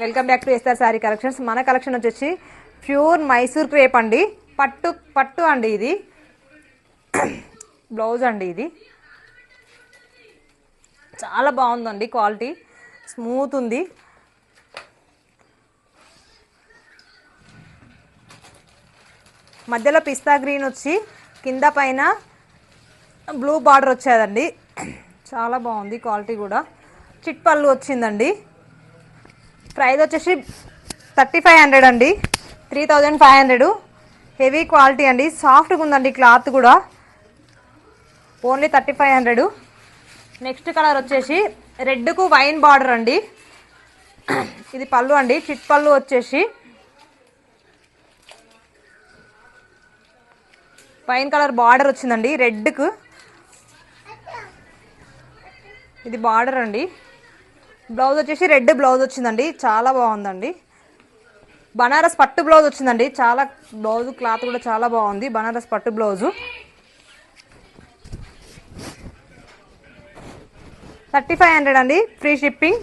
Welcome back to SR sari collections. మన collection వచ్చేసి pure Mysore crepe అండి. పట్టు అండి. ఇది బ్లౌజ్ అండి. ఇది చాలా బాగుందండి. క్వాలిటీ స్మూత్ ఉంది. మధ్యలో పిస్తా గ్రీన్ వచ్చి కింద పైన బ్లూ బార్డర్ వచ్చేదండి. చాలా బాగుంది. క్వాలిటీ కూడా చిట్ పళ్ళు వచ్చిందండి. ప్రైస్ వచ్చేసి 3500 అండి. 3500. హెవీ క్వాలిటీ అండి. సాఫ్ట్గా ఉందండి క్లాత్ కూడా. ఓన్లీ 3500. నెక్స్ట్ కలర్ వచ్చేసి రెడ్కు వైన్ బార్డర్ అండి. ఇది పళ్ళు అండి. చిట్ పళ్ళు వచ్చేసి వైన్ కలర్ బార్డర్ వచ్చిందండి రెడ్కు. ఇది బార్డర్ అండి. బ్లౌజ్ వచ్చేసి రెడ్ బ్లౌజ్ వచ్చిందండి. చాలా బాగుందండి. బనారస్ పట్టు బ్లౌజ్ వచ్చిందండి. చాలా బ్లౌజ్ క్లాత్ కూడా చాలా బాగుంది. బనారస్ పట్టు బ్లౌజు 3500 అండి. Free shipping.